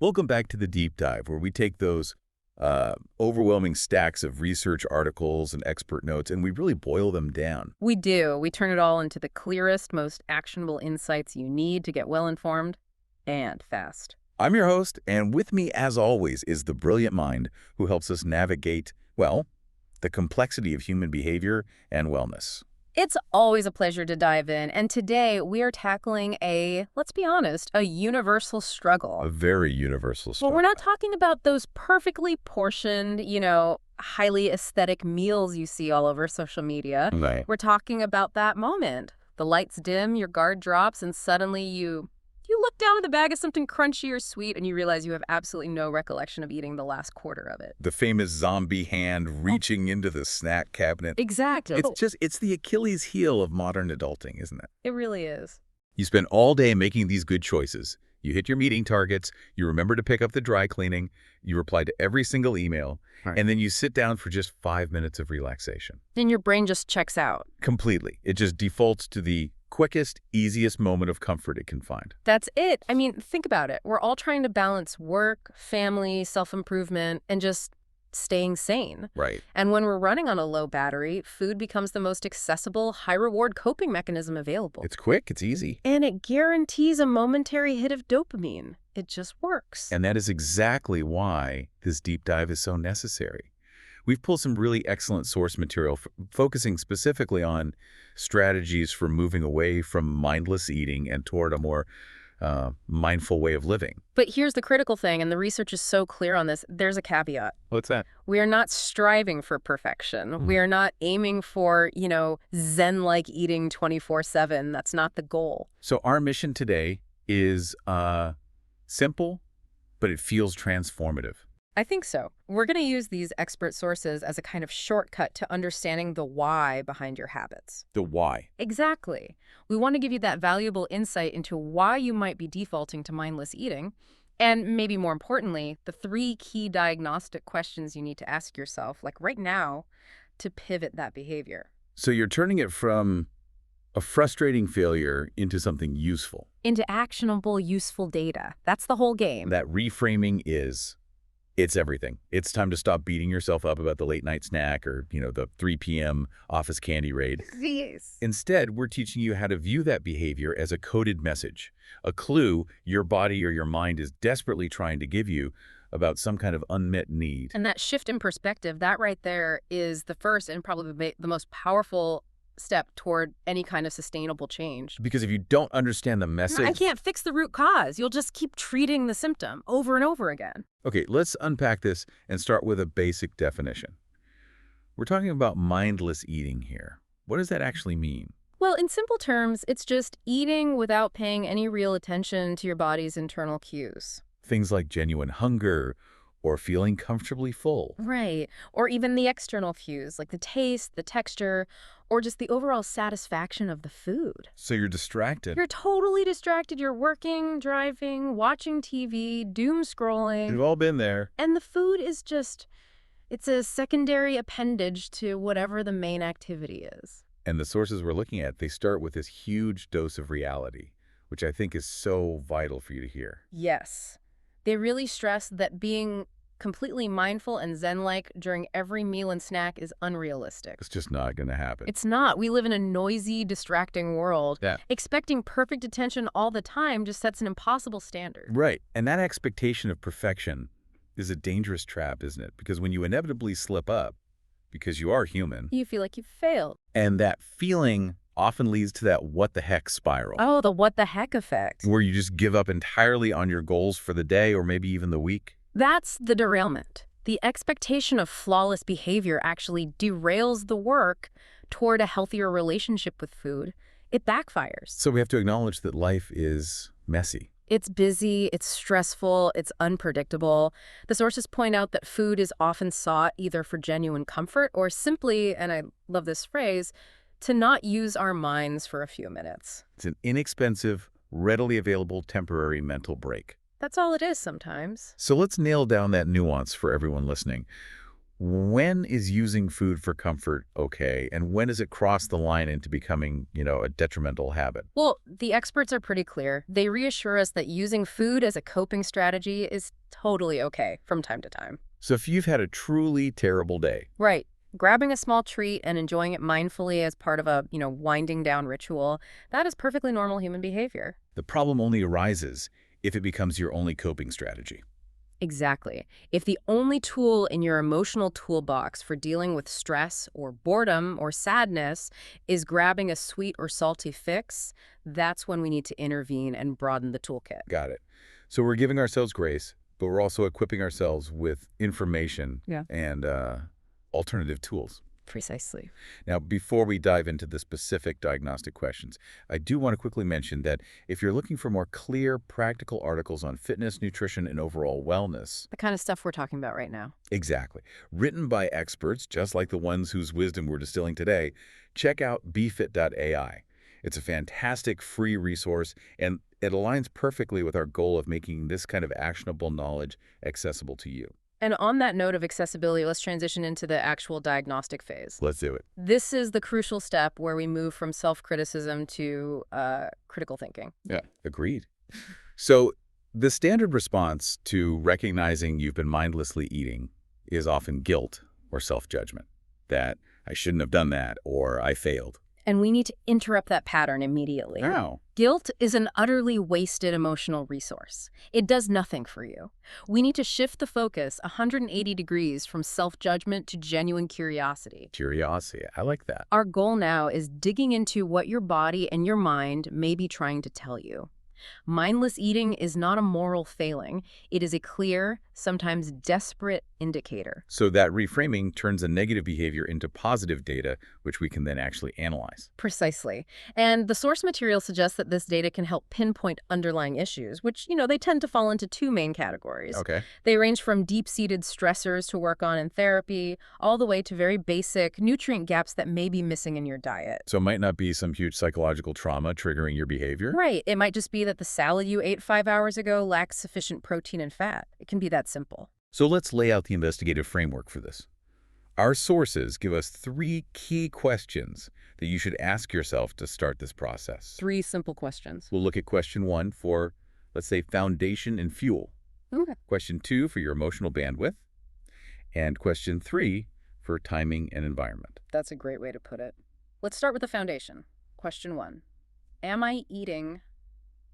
Welcome back to the deep dive, where we take those overwhelming stacks of research articles and expert notes, and we really boil them down. We do. We turn it all into the clearest, most actionable insights you need to get well-informed and fast. I'm your host, and with me, as always, is the brilliant mind who helps us navigate, well, the complexity of human behavior and wellness. It's always a pleasure to dive in, and today we are tackling let's be honest, a universal struggle. A very universal struggle. But we're not talking about those perfectly portioned, highly aesthetic meals you see all over social media. Right. We're talking about that moment. The lights dim, your guard drops, and suddenly you look down at the bag of something crunchy or sweet, and you realize you have absolutely no recollection of eating the last quarter of it. The famous zombie hand reaching into the snack cabinet. Exactly. It's the Achilles heel of modern adulting, isn't it? It really is. You spend all day making these good choices. You hit your meeting targets, you remember to pick up the dry cleaning, you reply to every single email, right, and then you sit down for just 5 minutes of relaxation. Then your brain just checks out. Completely. It just defaults to the quickest, easiest moment of comfort it can find. That's it. I mean, think about it. We're all trying to balance work, family, self-improvement, and just staying sane. Right. And when we're running on a low battery, food becomes the most accessible, high-reward coping mechanism available. It's quick, it's easy. And it guarantees a momentary hit of dopamine. It just works. And that is exactly why this deep dive is so necessary. We've pulled some really excellent source material focusing specifically on strategies for moving away from mindless eating and toward a more mindful way of living. But here's the critical thing, and the research is so clear on this. There's a caveat. What's that? We are not striving for perfection. We are not aiming for, Zen-like eating 24/7. That's not the goal. So our mission today is simple, but it feels transformative. I think so. We're going to use these expert sources as a kind of shortcut to understanding the why behind your habits. The why. Exactly. We want to give you that valuable insight into why you might be defaulting to mindless eating, and maybe more importantly, the 3 key diagnostic questions you need to ask yourself, like right now, to pivot that behavior. So you're turning it from a frustrating failure into something useful. Into actionable, useful data. That's the whole game. That reframing it's everything. It's time to stop beating yourself up about the late night snack or, the 3 p.m. office candy raid. Yes. Instead, we're teaching you how to view that behavior as a coded message, a clue your body or your mind is desperately trying to give you about some kind of unmet need. And that shift in perspective, that right there is the first and probably the most powerful step toward any kind of sustainable change. Because if you don't understand the message... I can't fix the root cause. You'll just keep treating the symptom over and over again. Okay, let's unpack this and start with a basic definition. We're talking about mindless eating here. What does that actually mean? Well, in simple terms, it's just eating without paying any real attention to your body's internal cues. Things like genuine hunger or feeling comfortably full. Right. Or even the external cues, like the taste, the texture, or just the overall satisfaction of the food. So you're distracted. You're totally distracted. You're working, driving, watching TV, doom scrolling. We've all been there. And the food is it's a secondary appendage to whatever the main activity is. And the sources we're looking at, they start with this huge dose of reality, which I think is so vital for you to hear. Yes. They really stress that being completely mindful and zen-like during every meal and snack is unrealistic. It's just not going to happen. It's not. We live in a noisy, distracting world. Yeah. Expecting perfect attention all the time just sets an impossible standard. Right. And that expectation of perfection is a dangerous trap, isn't it? Because when you inevitably slip up, because you are human... You feel like you've failed. And that feeling often leads to that what the heck spiral. Oh, the what the heck effect. Where you just give up entirely on your goals for the day or maybe even the week. That's the derailment. The expectation of flawless behavior actually derails the work toward a healthier relationship with food. It backfires. So we have to acknowledge that life is messy. It's busy, it's stressful, it's unpredictable. The sources point out that food is often sought either for genuine comfort or simply, and I love this phrase, to not use our minds for a few minutes. It's an inexpensive, readily available temporary mental break. That's all it is sometimes. So let's nail down that nuance for everyone listening. When is using food for comfort okay, and when does it cross the line into becoming, a detrimental habit? Well, the experts are pretty clear. They reassure us that using food as a coping strategy is totally okay from time to time. So if you've had a truly terrible day, Right. Grabbing a small treat and enjoying it mindfully as part of a, winding down ritual, that is perfectly normal human behavior. the problem only arises if it becomes your only coping strategy. Exactly. If the only tool in your emotional toolbox for dealing with stress or boredom or sadness is grabbing a sweet or salty fix, that's when we need to intervene and broaden the toolkit. Got it. So we're giving ourselves grace, but we're also equipping ourselves with information Yeah. and alternative tools. Precisely. Now, before we dive into the specific diagnostic questions, I do want to quickly mention that if you're looking for more clear, practical articles on fitness, nutrition, and overall wellness, The kind of stuff we're talking about right now. exactly, written by experts, just like the ones whose wisdom we're distilling today, check out bfit.ai. It's a fantastic free resource, and it aligns perfectly with our goal of making this kind of actionable knowledge accessible to you. And on that note of accessibility, let's transition into the actual diagnostic phase. Let's do it. This is the crucial step where we move from self-criticism to critical thinking. Yeah, agreed. So the standard response to recognizing you've been mindlessly eating is often guilt or self-judgment, that I shouldn't have done that or I failed. And we need to interrupt that pattern immediately. Now, Guilt is an utterly wasted emotional resource. It does nothing for you. We need to shift the focus 180 degrees from self-judgment to genuine curiosity. curiosity, I like that. Our goal now is digging into what your body and your mind may be trying to tell you. Mindless eating is not a moral failing. It is a clear, sometimes desperate indicator. So that reframing turns a negative behavior into positive data, which we can then actually analyze. Precisely. And the source material suggests that this data can help pinpoint underlying issues, which, they tend to fall into two main categories. Okay. They range from deep-seated stressors to work on in therapy, all the way to very basic nutrient gaps that may be missing in your diet. So it might not be some huge psychological trauma triggering your behavior. Right. It might just be that the salad you ate 5 hours ago lacks sufficient protein and fat. It can be that simple. So let's lay out the investigative framework for this. Our sources give us 3 key questions that you should ask yourself to start this process. 3 simple questions. We'll look at question 1 for, let's say, foundation and fuel. Okay. Question 2 for your emotional bandwidth. And question 3 for timing and environment. That's a great way to put it. Let's start with the foundation. Question 1. Am I eating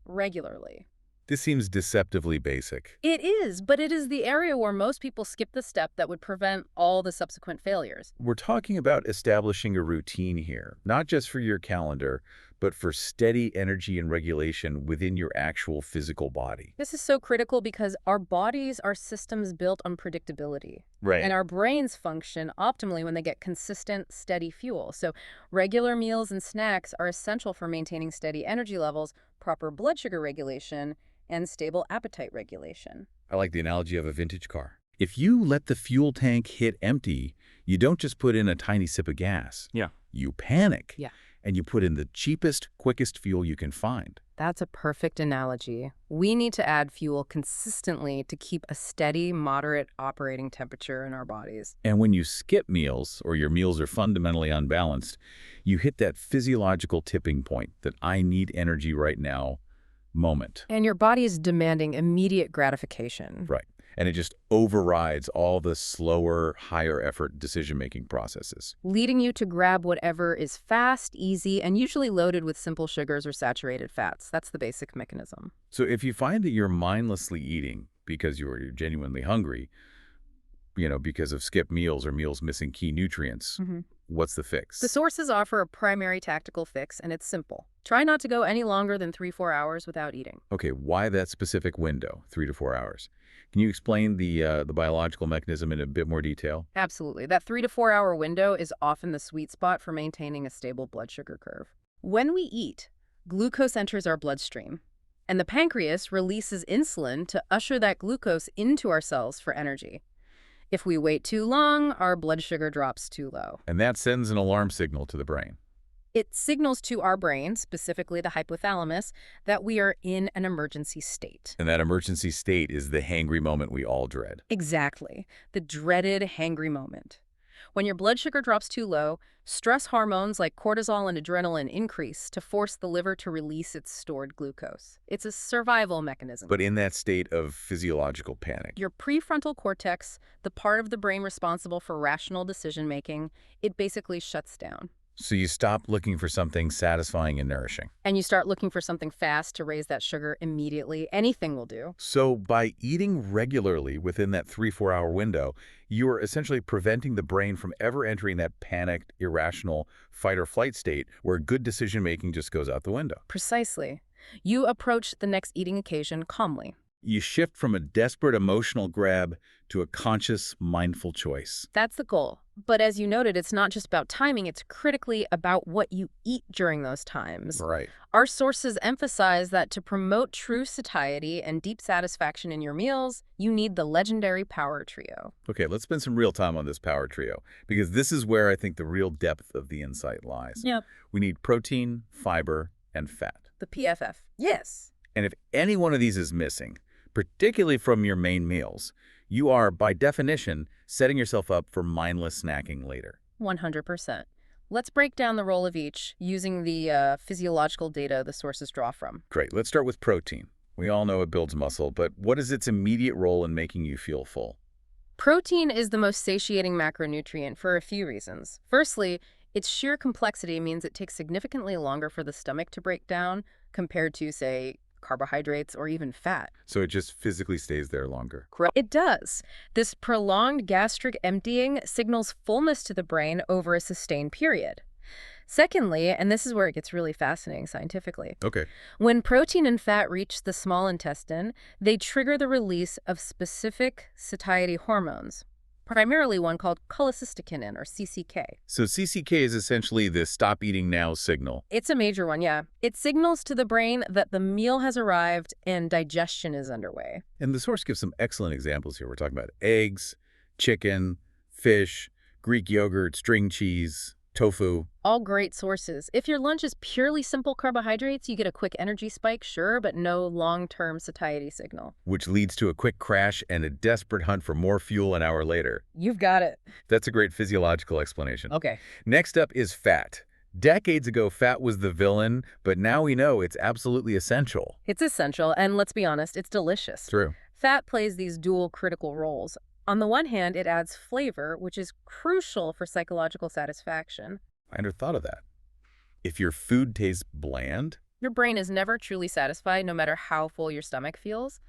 regularly? This seems deceptively basic. It is, but it is the area where most people skip the step that would prevent all the subsequent failures. We're talking about establishing a routine here, not just for your calendar, but for steady energy and regulation within your actual physical body. This is so critical because our bodies are systems built on predictability. Right. And our brains function optimally when they get consistent, steady fuel. So regular meals and snacks are essential for maintaining steady energy levels, proper blood sugar regulation, and stable appetite regulation. I like the analogy of a vintage car. If you let the fuel tank hit empty, you don't just put in a tiny sip of gas. Yeah. You panic. Yeah. And you put in the cheapest, quickest fuel you can find. That's a perfect analogy. We need to add fuel consistently to keep a steady, moderate operating temperature in our bodies. And when you skip meals, or your meals are fundamentally unbalanced, you hit that physiological tipping point that I need energy right now moment. And your body is demanding immediate gratification. Right. And it just overrides all the slower, higher effort decision-making processes. Leading you to grab whatever is fast, easy, and usually loaded with simple sugars or saturated fats. That's the basic mechanism. So if you find that you're mindlessly eating because you're genuinely hungry, because of skipped meals or meals missing key nutrients, what's the fix? The sources offer a primary tactical fix, and it's simple. Try not to go any longer than 3-4 hours without eating. Okay, why that specific window, 3 to 4 hours? Can you explain the biological mechanism in a bit more detail? Absolutely. That 3 to 4 hour window is often the sweet spot for maintaining a stable blood sugar curve. When we eat, glucose enters our bloodstream, and the pancreas releases insulin to usher that glucose into our cells for energy. If we wait too long, our blood sugar drops too low. And that sends an alarm signal to the brain. It signals to our brain, specifically the hypothalamus, that we are in an emergency state. And that emergency state is the hangry moment we all dread. Exactly. The dreaded hangry moment. When your blood sugar drops too low, stress hormones like cortisol and adrenaline increase to force the liver to release its stored glucose. It's a survival mechanism. But in that state of physiological panic. Your prefrontal cortex, the part of the brain responsible for rational decision-making, it basically shuts down. So you stop looking for something satisfying and nourishing. And you start looking for something fast to raise that sugar immediately. Anything will do. So by eating regularly within that 3-4 hour window, you are essentially preventing the brain from ever entering that panicked, irrational fight or flight state where good decision-making just goes out the window. Precisely. You approach the next eating occasion calmly. You shift from a desperate emotional grab to a conscious, mindful choice. That's the goal. But as you noted, it's not just about timing, it's critically about what you eat during those times. Right. Our sources emphasize that to promote true satiety and deep satisfaction in your meals, you need the legendary power trio. Okay, let's spend some real time on this power trio, because this is where I think the real depth of the insight lies. Yep. We need protein, fiber, and fat. The PFF. Yes. And if any one of these is missing, particularly from your main meals, you are, by definition, setting yourself up for mindless snacking later. 100%. Let's break down the role of each using the physiological data the sources draw from. Great. Let's start with protein. We all know it builds muscle, but what is its immediate role in making you feel full? Protein is the most satiating macronutrient for a few reasons. Firstly, its sheer complexity means it takes significantly longer for the stomach to break down compared to, say, carbohydrates or even fat. So it just physically stays there longer. Correct. It does. This prolonged gastric emptying signals fullness to the brain over a sustained period. Secondly, and this is where it gets really fascinating scientifically, Okay. when protein and fat reach the small intestine, they trigger the release of specific satiety hormones, primarily one called cholecystokinin, or CCK. So CCK is essentially the stop eating now signal. It's a major one, yeah. It signals to the brain that the meal has arrived and digestion is underway. And the source gives some excellent examples here. We're talking about eggs, chicken, fish, Greek yogurt, string cheese, tofu. All great sources. If your lunch is purely simple carbohydrates, you get a quick energy spike, sure, but no long-term satiety signal. Which leads to a quick crash and a desperate hunt for more fuel an hour later. You've got it. That's a great physiological explanation. Okay. Next up is fat. Decades ago, fat was the villain, but now we know it's absolutely essential. It's essential, and let's be honest, it's delicious. True. Fat plays these dual critical roles. On the one hand, it adds flavor, which is crucial for psychological satisfaction. I never thought of that. If your food tastes bland, Your brain is never truly satisfied, no matter how full your stomach feels.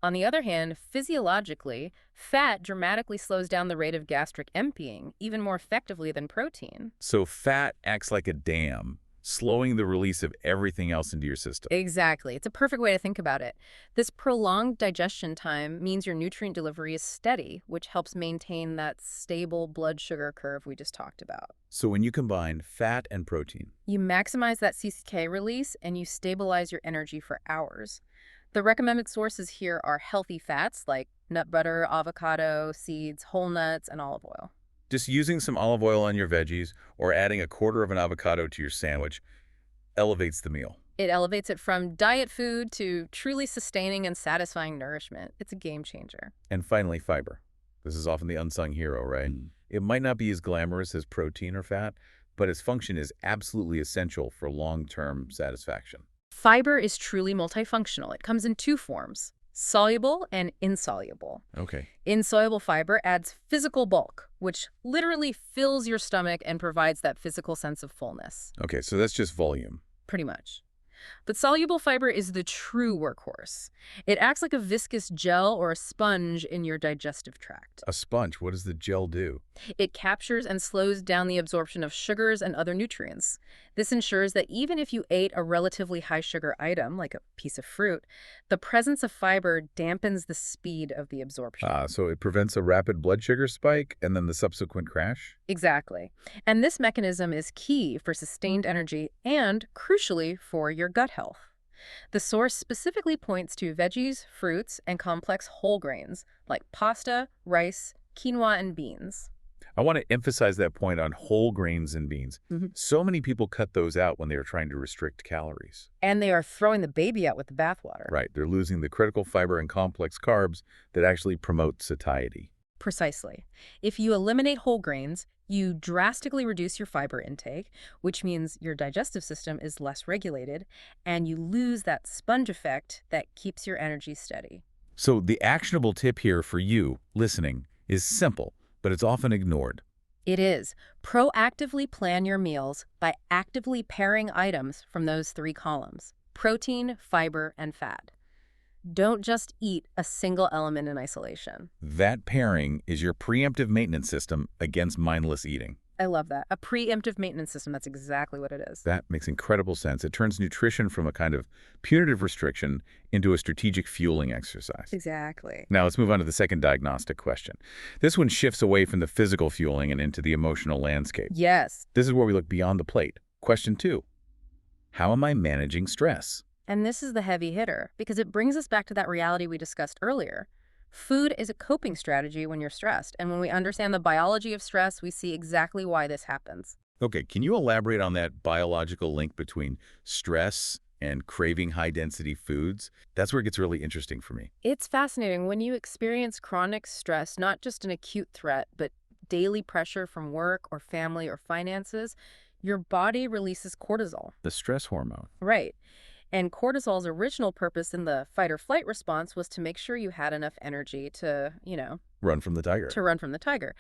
On the other hand, physiologically, fat dramatically slows down the rate of gastric emptying, even more effectively than protein. so fat acts like a dam, slowing the release of everything else into your system. Exactly. It's a perfect way to think about it. This prolonged digestion time means your nutrient delivery is steady, which helps maintain that stable blood sugar curve we just talked about. So when you combine fat and protein, You maximize that CCK release and you stabilize your energy for hours. The recommended sources here are healthy fats like nut butter, avocado, seeds, whole nuts, and olive oil. just using some olive oil on your veggies or adding a quarter of an avocado to your sandwich elevates the meal. It elevates it from diet food to truly sustaining and satisfying nourishment. It's a game changer. And finally, fiber. This is often the unsung hero, right? It might not be as glamorous as protein or fat, but its function is absolutely essential for long-term satisfaction. Fiber is truly multifunctional. It comes in two forms, soluble and insoluble. Okay. Insoluble fiber adds physical bulk, which literally fills your stomach and provides that physical sense of fullness, Okay, so that's just volume. pretty much. But soluble fiber is the true workhorse. It acts like a viscous gel or a sponge in your digestive tract. A sponge, what does the gel do? It captures and slows down the absorption of sugars and other nutrients. This ensures that even if you ate a relatively high-sugar item, like a piece of fruit, the presence of fiber dampens the speed of the absorption. So it prevents a rapid blood sugar spike and then the subsequent crash? Exactly. And this mechanism is key for sustained energy and, crucially, for your gut health. The source specifically points to veggies, fruits, and complex whole grains like pasta, rice, quinoa, and beans. I want to emphasize that point on whole grains and beans. Mhm. So many people cut those out when they are trying to restrict calories. And they are throwing the baby out with the bathwater. Right, they're losing the critical fiber and complex carbs that actually promote satiety. Precisely. If you eliminate whole grains, you drastically reduce your fiber intake, which means your digestive system is less regulated, and you lose that sponge effect that keeps your energy steady. So the actionable tip here for you, listening, is simple, but it's often ignored. It is. Proactively plan your meals by actively pairing items from those three columns: protein, fiber, and fat. Don't just eat a single element in isolation. That pairing is your preemptive maintenance system against mindless eating. I love that. A preemptive maintenance system, that's exactly what it is. That makes incredible sense. It turns nutrition from a kind of punitive restriction into a strategic fueling exercise. Exactly. Now let's move on to the second diagnostic question. This one shifts away from the physical fueling and into the emotional landscape. Yes. This is where we look beyond the plate. Question 2. How am I managing stress? And this is the heavy hitter, because it brings us back to that reality we discussed earlier. Food is a coping strategy when you're stressed, and when we understand the biology of stress, we see exactly why this happens. Okay, can you elaborate on that biological link between stress and craving high-density foods? That's where it gets really interesting for me. It's fascinating. When you experience chronic stress, not just an acute threat, but daily pressure from work or family or finances, your body releases cortisol. The stress hormone. Right. And cortisol's original purpose in the fight or flight response was to make sure you had enough energy to, Run from the tiger. to run from the tiger.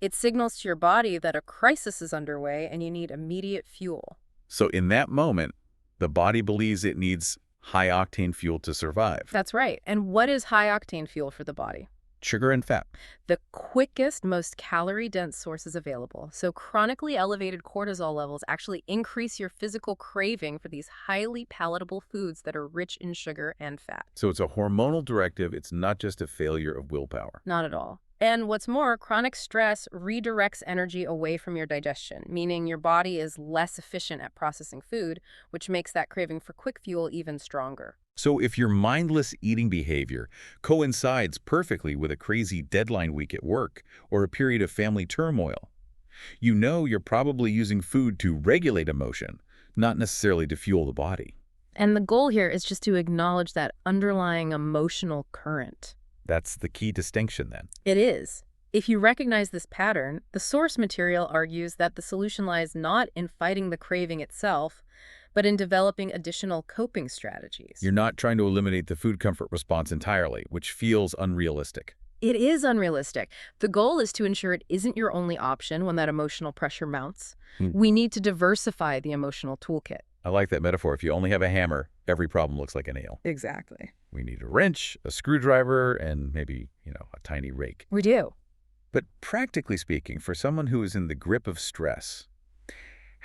It signals to your body that a crisis is underway and you need immediate fuel. So in that moment, the body believes it needs high-octane fuel to survive. That's right. And what is high-octane fuel for the body? Sugar and fat. The quickest, most calorie-dense sources available. So chronically elevated cortisol levels actually increase your physical craving for these highly palatable foods that are rich in sugar and fat. So it's a hormonal directive. It's not just a failure of willpower. Not at all. And what's more, chronic stress redirects energy away from your digestion, meaning your body is less efficient at processing food, which makes that craving for quick fuel even stronger. So if your mindless eating behavior coincides perfectly with a crazy deadline week at work or a period of family turmoil, you know you're probably using food to regulate emotion, not necessarily to fuel the body. And the goal here is just to acknowledge that underlying emotional current. That's the key distinction then. It is. If you recognize this pattern, the source material argues that the solution lies not in fighting the craving itself, but in developing additional coping strategies. You're not trying to eliminate the food comfort response entirely, which feels unrealistic. It is unrealistic. The goal is to ensure it isn't your only option when that emotional pressure mounts. We need to diversify the emotional toolkit. I like that metaphor. If you only have a hammer, every problem looks like a nail. Exactly. We need a wrench, a screwdriver, and maybe, a tiny rake. We do. But practically speaking, for someone who is in the grip of stress,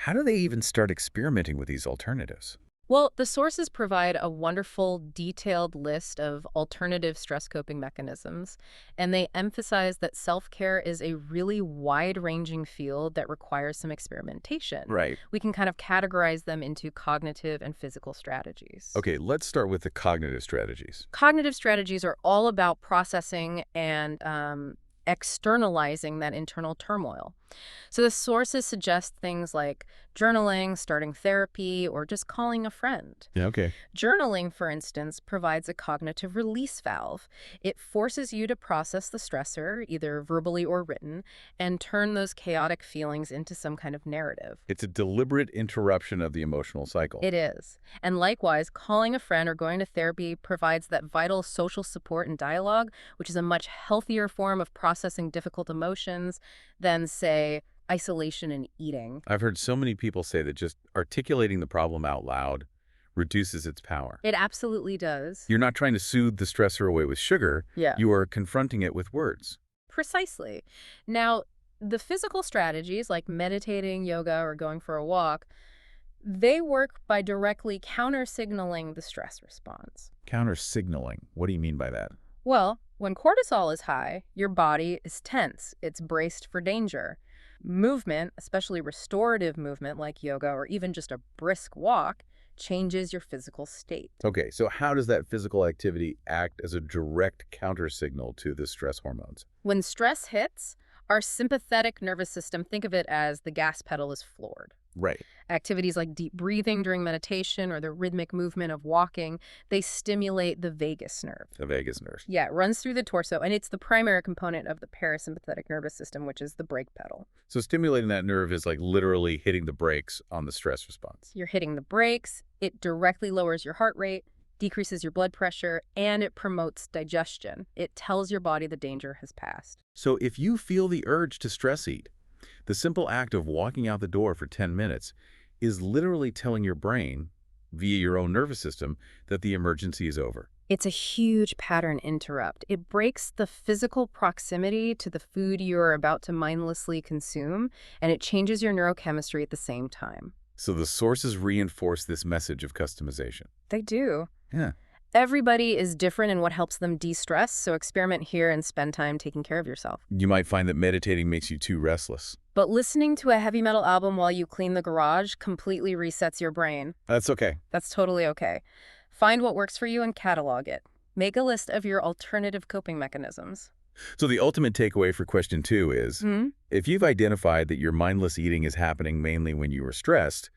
how do they even start experimenting with these alternatives? Well, the sources provide a wonderful, detailed list of alternative stress coping mechanisms, and they emphasize that self-care is a really wide-ranging field that requires some experimentation. Right. We can kind of categorize them into cognitive and physical strategies. Okay, let's start with the cognitive strategies. Cognitive strategies are all about processing and externalizing that internal turmoil. So the sources suggest things like journaling, starting therapy, or just calling a friend. Yeah, okay. Journaling, for instance, provides a cognitive release valve. It forces you to process the stressor, either verbally or written, and turn those chaotic feelings into some kind of narrative. It's a deliberate interruption of the emotional cycle. It is. And likewise, calling a friend or going to therapy provides that vital social support and dialogue, which is a much healthier form of processing difficult emotions than, say, isolation and eating. I've heard so many people say that just articulating the problem out loud reduces its power. It absolutely does. You're not trying to soothe the stressor away with sugar. Yeah. You are confronting it with words. Precisely. Now, the physical strategies like meditating, yoga, or going for a walk, they work by directly counter-signaling the stress response. Counter-signaling. What do you mean by that? Well, when cortisol is high, your body is tense. It's braced for danger. Movement, especially restorative movement like yoga or even just a brisk walk, changes your physical state. Okay, so how does that physical activity act as a direct countersignal to the stress hormones? When stress hits, Our sympathetic nervous system, think of it as the gas pedal is floored. Right. Activities like deep breathing during meditation or the rhythmic movement of walking, they stimulate the vagus nerve. The vagus nerve. Yeah, it runs through the torso, and it's the primary component of the parasympathetic nervous system, which is the brake pedal. So stimulating that nerve is like literally hitting the brakes on the stress response. You're hitting the brakes, it directly lowers your heart rate, decreases your blood pressure, and it promotes digestion. It tells your body the danger has passed. So if you feel the urge to stress eat, the simple act of walking out the door for 10 minutes is literally telling your brain, via your own nervous system, that the emergency is over. It's a huge pattern interrupt. It breaks the physical proximity to the food you're about to mindlessly consume, and it changes your neurochemistry at the same time. So the sources reinforce this message of customization. They do. Yeah. Everybody is different in what helps them de-stress, so experiment here and spend time taking care of yourself. You might find that meditating makes you too restless. But listening to a heavy metal album while you clean the garage completely resets your brain. That's okay. That's totally okay. Find what works for you and catalog it. Make a list of your alternative coping mechanisms. So the ultimate takeaway for question 2 is, if you've identified that your mindless eating is happening mainly when you are stressed,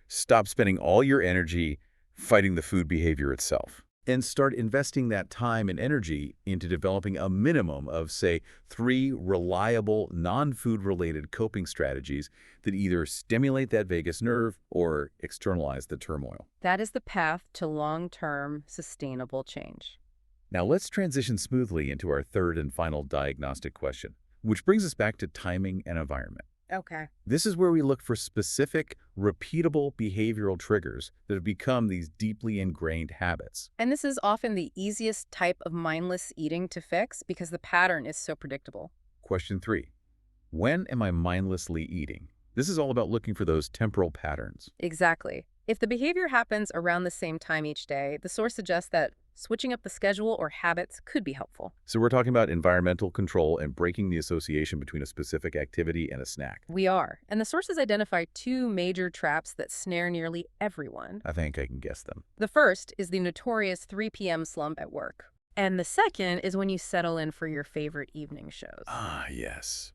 stop spending all your energy fighting the food behavior itself, and start investing that time and energy into developing a minimum of, say, 3 reliable, non-food-related coping strategies that either stimulate that vagus nerve or externalize the turmoil. That is the path to long-term, sustainable change. Now let's transition smoothly into our third and final diagnostic question, which brings us back to timing and environment. Okay. This is where we look for specific, repeatable behavioral triggers that have become these deeply ingrained habits. And this is often the easiest type of mindless eating to fix because the pattern is so predictable. Question 3. When am I mindlessly eating? This is all about looking for those temporal patterns. Exactly. If the behavior happens around the same time each day, the source suggests that switching up the schedule or habits could be helpful. So we're talking about environmental control and breaking the association between a specific activity and a snack. We are. And the sources identify 2 major traps that snare nearly everyone. I think I can guess them. The first is the notorious 3 p.m. slump at work. And the second is when you settle in for your favorite evening shows. Ah, yes.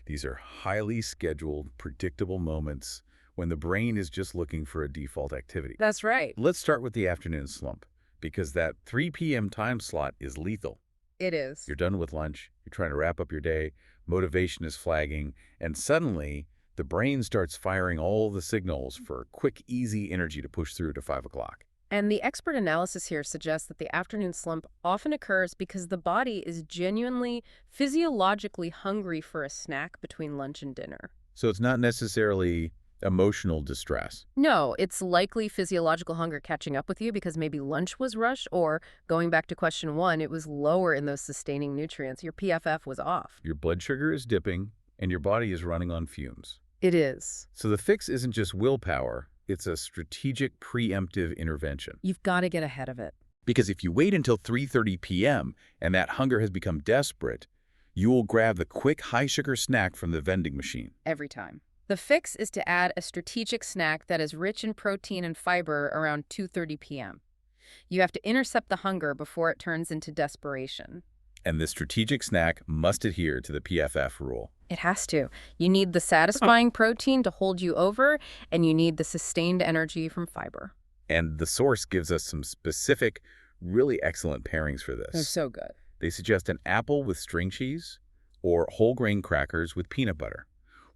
These are highly scheduled, predictable moments when the brain is just looking for a default activity. That's right. Let's start with the afternoon slump, because that 3 p.m. time slot is lethal. It is. You're done with lunch, you're trying to wrap up your day, motivation is flagging, and suddenly the brain starts firing all the signals for quick, easy energy to push through to 5 o'clock. And the expert analysis here suggests that the afternoon slump often occurs because the body is genuinely, physiologically hungry for a snack between lunch and dinner. So it's not necessarily emotional distress. No, it's likely physiological hunger catching up with you because maybe lunch was rushed, or going back to question 1, it was lower in those sustaining nutrients. Your PFF was off. Your blood sugar is dipping, and your body is running on fumes. It is. So the fix isn't just willpower, it's a strategic preemptive intervention. You've got to get ahead of it. Because if you wait until 3:30 p.m. and that hunger has become desperate, you will grab the quick high-sugar snack from the vending machine. Every time. The fix is to add a strategic snack that is rich in protein and fiber around 2:30 p.m. You have to intercept the hunger before it turns into desperation. And this strategic snack must adhere to the PFF rule. It has to. You need the satisfying protein to hold you over, and you need the sustained energy from fiber. And the source gives us some specific, really excellent pairings for They're this. so good. They suggest an apple with string cheese or whole grain crackers with peanut butter.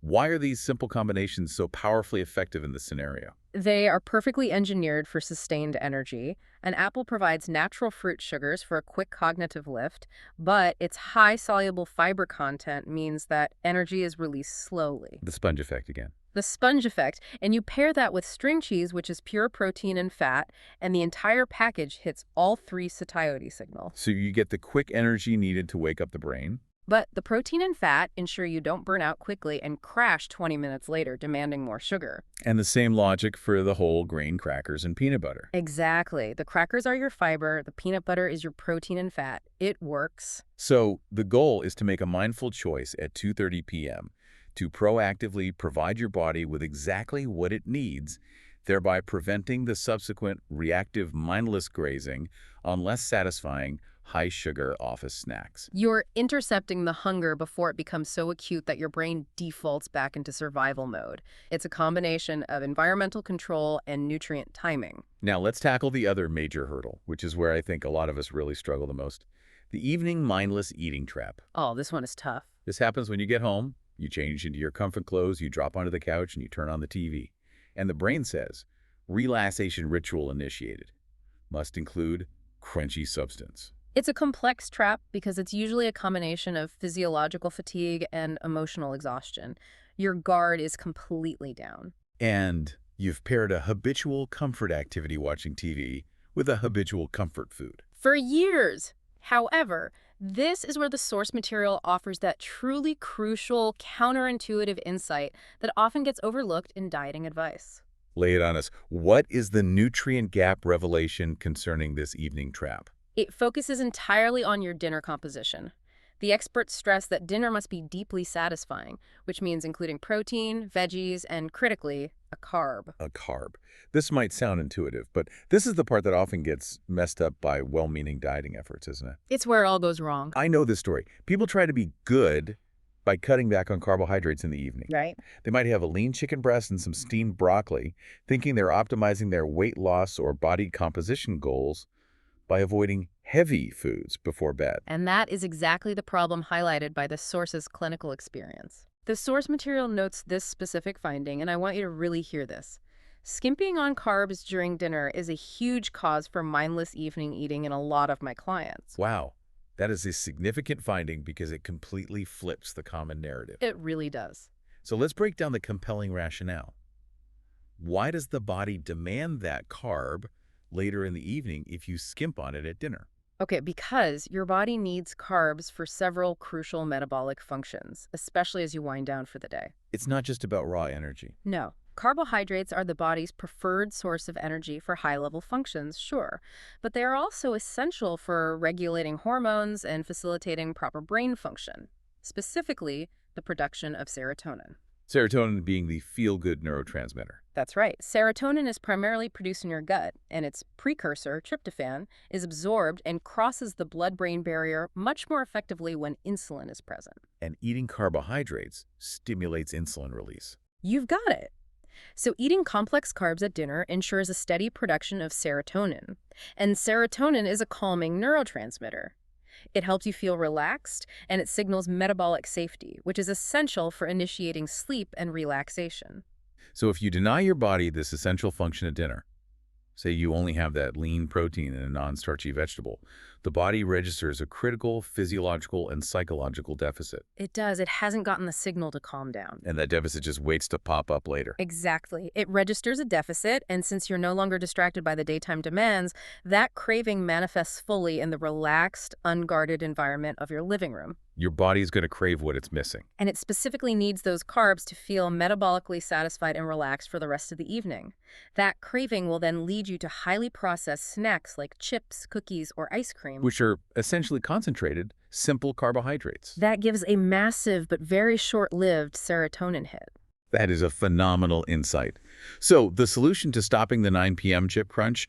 Why are these simple combinations so powerfully effective in this scenario? They are perfectly engineered for sustained energy. An apple provides natural fruit sugars for a quick cognitive lift, but its high soluble fiber content means that energy is released slowly. The sponge effect again. The sponge effect, and you pair that with string cheese, which is pure protein and fat, and the entire package hits all 3 satiety signals. So you get the quick energy needed to wake up the brain. But the protein and fat ensure you don't burn out quickly and crash 20 minutes later, demanding more sugar. And the same logic for the whole grain crackers and peanut butter. Exactly. The crackers are your fiber, the peanut butter is your protein and fat. It works. So the goal is to make a mindful choice at 2:30 p.m. to proactively provide your body with exactly what it needs, thereby preventing the subsequent reactive mindless grazing on less satisfying, high-sugar office snacks. You're intercepting the hunger before it becomes so acute that your brain defaults back into survival mode. It's a combination of environmental control and nutrient timing. Now let's tackle the other major hurdle, which is where I think a lot of us really struggle the most. The evening mindless eating trap. Oh, this one is tough. This happens when you get home, you change into your comfort clothes, you drop onto the couch, and you turn on the TV. And the brain says, relaxation ritual initiated. Must include crunchy substance. It's a complex trap because it's usually a combination of physiological fatigue and emotional exhaustion. Your guard is completely down. And you've paired a habitual comfort activity watching TV with a habitual comfort food. For years. However, this is where the source material offers that truly crucial, counterintuitive insight that often gets overlooked in dieting advice. Lay it on us. What is the nutrient gap revelation concerning this evening trap? It focuses entirely on your dinner composition. The experts stress that dinner must be deeply satisfying, which means including protein, veggies, and critically, a carb. A carb. This might sound intuitive, but this is the part that often gets messed up by well-meaning dieting efforts, isn't it? It's where it all goes wrong. I know this story. People try to be good by cutting back on carbohydrates in the evening. Right. They might have a lean chicken breast and some steamed broccoli, thinking they're optimizing their weight loss or body composition goals by avoiding heavy foods before bed. And that is exactly the problem highlighted by the source's clinical experience. The source material notes this specific finding, and I want you to really hear this. Skimping on carbs during dinner is a huge cause for mindless evening eating in a lot of my clients. Wow, that is a significant finding because it completely flips the common narrative. It really does. So let's break down the compelling rationale. Why does the body demand that carb later in the evening if you skimp on it at dinner? Okay, because your body needs carbs for several crucial metabolic functions, especially as you wind down for the day. It's not just about raw energy. No. Carbohydrates are the body's preferred source of energy for high-level functions, sure, but they are also essential for regulating hormones and facilitating proper brain function, specifically the production of serotonin. Serotonin being the feel-good neurotransmitter. That's right. Serotonin is primarily produced in your gut, and its precursor, tryptophan, is absorbed and crosses the blood-brain barrier much more effectively when insulin is present. And eating carbohydrates stimulates insulin release. You've got it. So eating complex carbs at dinner ensures a steady production of serotonin. And serotonin is a calming neurotransmitter. It helps you feel relaxed, and it signals metabolic safety, which is essential for initiating sleep and relaxation. So if you deny your body this essential function at dinner, say you only have that lean protein and a non-starchy vegetable, the body registers a critical physiological and psychological deficit. It does. It hasn't gotten the signal to calm down. And that deficit just waits to pop up later. Exactly. It registers a deficit, and since you're no longer distracted by the daytime demands, that craving manifests fully in the relaxed, unguarded environment of your living room. Your body's going to crave what it's missing. And it specifically needs those carbs to feel metabolically satisfied and relaxed for the rest of the evening. That craving will then lead you to highly processed snacks like chips, cookies, or ice cream, Which are essentially concentrated, simple carbohydrates. that gives a massive but very short-lived serotonin hit. That is a phenomenal insight. So the solution to stopping the 9 p.m. chip crunch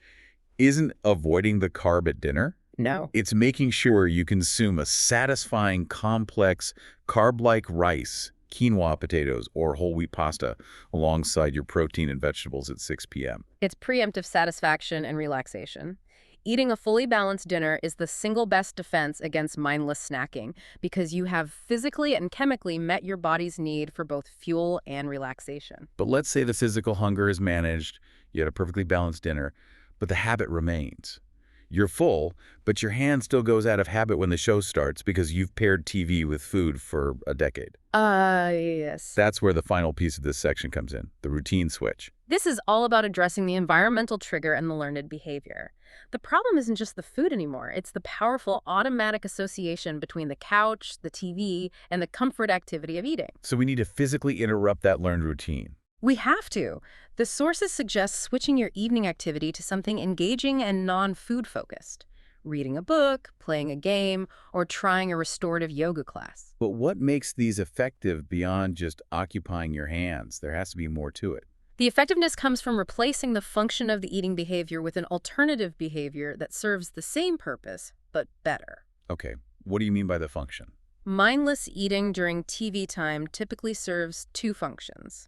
isn't avoiding the carb at dinner. No. It's making sure you consume a satisfying, complex, carb-like rice, quinoa potatoes, or whole wheat pasta alongside your protein and vegetables at 6 p.m. It's preemptive satisfaction and relaxation. Eating a fully balanced dinner is the single best defense against mindless snacking because you have physically and chemically met your body's need for both fuel and relaxation. But let's say the physical hunger is managed, you had a perfectly balanced dinner, but the habit remains. You're full, but your hand still goes out of habit when the show starts because you've paired TV with food for a decade. Yes. That's where the final piece of this section comes in, the routine switch. This is all about addressing the environmental trigger and the learned behavior. The problem isn't just the food anymore. It's the powerful automatic association between the couch, the TV, and the comfort activity of eating. So we need to physically interrupt that learned routine. We have to. The sources suggest switching your evening activity to something engaging and non-food focused. Reading a book, playing a game, or trying a restorative yoga class. But what makes these effective beyond just occupying your hands? There has to be more to it. The effectiveness comes from replacing the function of the eating behavior with an alternative behavior that serves the same purpose, but better. Okay, what do you mean by the function? Mindless eating during TV time typically serves two functions: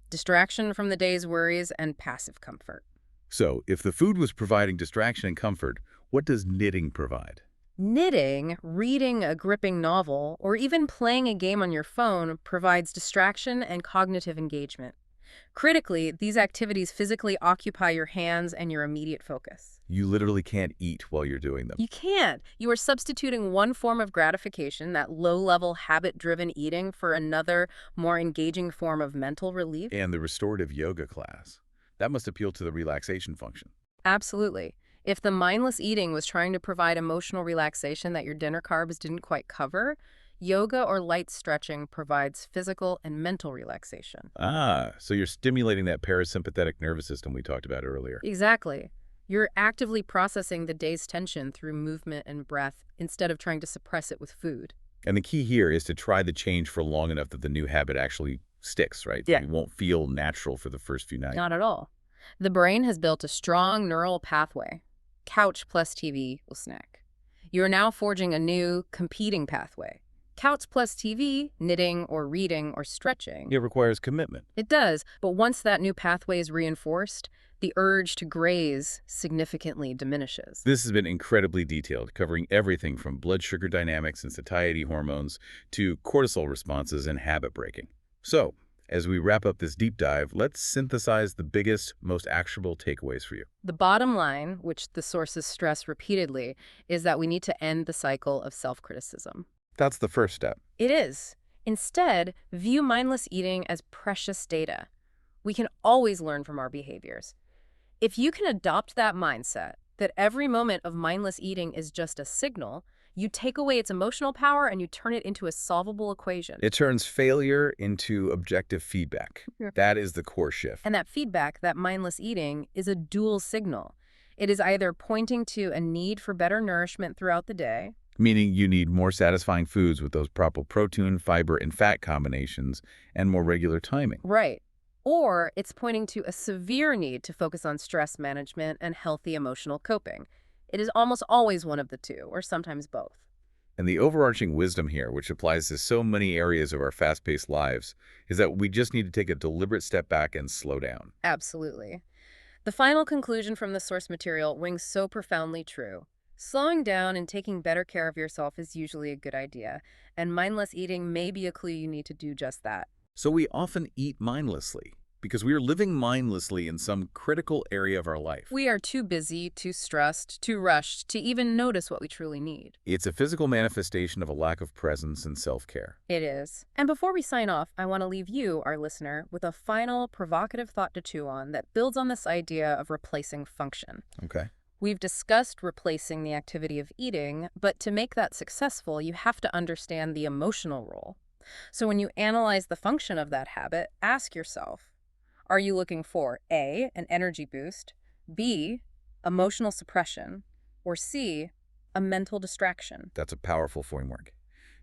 distraction from the day's worries and passive comfort. So, if the food was providing distraction and comfort, what does knitting provide? Knitting, reading a gripping novel, or even playing a game on your phone provides distraction and cognitive engagement. Critically, these activities physically occupy your hands and your immediate focus. You literally can't eat while you're doing them. You can't. You are substituting one form of gratification, that low-level, habit-driven eating, for another, more engaging form of mental relief. And the restorative yoga class. That must appeal to the relaxation function. Absolutely. If the mindless eating was trying to provide emotional relaxation that your dinner carbs didn't quite cover, yoga or light stretching provides physical and mental relaxation. Ah, so you're stimulating that parasympathetic nervous system we talked about earlier. Exactly. You're actively processing the day's tension through movement and breath instead of trying to suppress it with food. And the key here is to try the change for long enough that the new habit actually sticks, right? Yeah. It won't feel natural for the first few nights. Not at all. The brain has built a strong neural pathway. Couch plus TV will snack. You are now forging a new, competing pathway. Couch plus TV, knitting or reading or stretching. It requires commitment. It does, but once that new pathway is reinforced, the urge to graze significantly diminishes. This has been incredibly detailed, covering everything from blood sugar dynamics and satiety hormones to cortisol responses and habit breaking. So, as we wrap up this deep dive, let's synthesize the biggest, most actionable takeaways for you. The bottom line, which the sources stress repeatedly, is that we need to end the cycle of self-criticism. That's the first step. It is. Instead, view mindless eating as precious data. We can always learn from our behaviors. If you can adopt that mindset, that every moment of mindless eating is just a signal, you take away its emotional power and you turn it into a solvable equation. It turns failure into objective feedback. Yeah. That is the core shift. And that feedback, that mindless eating, is a dual signal. It is either pointing to a need for better nourishment throughout the day, Meaning you need more satisfying foods with those proper protein, fiber, and fat combinations, and more regular timing. right, or it's pointing to a severe need to focus on stress management and healthy emotional coping. It is almost always one of the two, or sometimes both. And the overarching wisdom here, which applies to so many areas of our fast-paced lives, is that we just need to take a deliberate step back and slow down. Absolutely. The final conclusion from the source material rings so profoundly true. Slowing down and taking better care of yourself is usually a good idea, and mindless eating may be a clue you need to do just that. So we often eat mindlessly because we are living mindlessly in some critical area of our life. We are too busy, too stressed, too rushed to even notice what we truly need. It's a physical manifestation of a lack of presence and self-care. It is. And before we sign off, I want to leave you, our listener, with a final provocative thought to chew on that builds on this idea of replacing function. Okay. We've discussed replacing the activity of eating, but to make that successful, you have to understand the emotional role. So when you analyze the function of that habit, ask yourself, are you looking for A, an energy boost, B, emotional suppression, or C, a mental distraction? That's a powerful framework.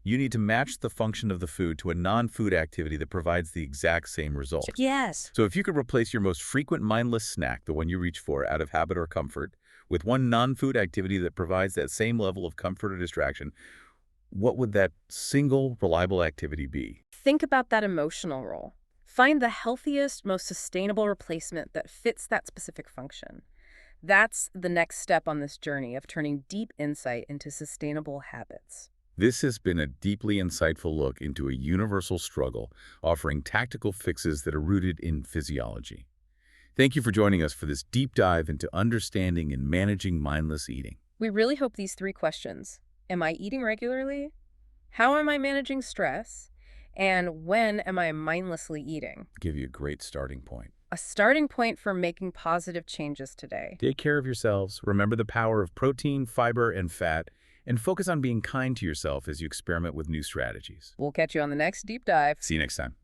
You need to match the function of the food to a non-food activity that provides the exact same result. Yes. So if you could replace your most frequent mindless snack, the one you reach for out of habit or comfort, with one non-food activity that provides that same level of comfort or distraction, what would that single, reliable activity be? Think about that emotional role. Find the healthiest, most sustainable replacement that fits that specific function. That's the next step on this journey of turning deep insight into sustainable habits. This has been a deeply insightful look into a universal struggle, offering tactical fixes that are rooted in physiology. Thank you for joining us for this deep dive into understanding and managing mindless eating. We really hope these 3 questions: am I eating regularly? How am I managing stress? And when am I mindlessly eating? Give you a great starting point. A starting point for making positive changes today. Take care of yourselves. Remember the power of protein, fiber, and fat, and focus on being kind to yourself as you experiment with new strategies. We'll catch you on the next deep dive. See you next time.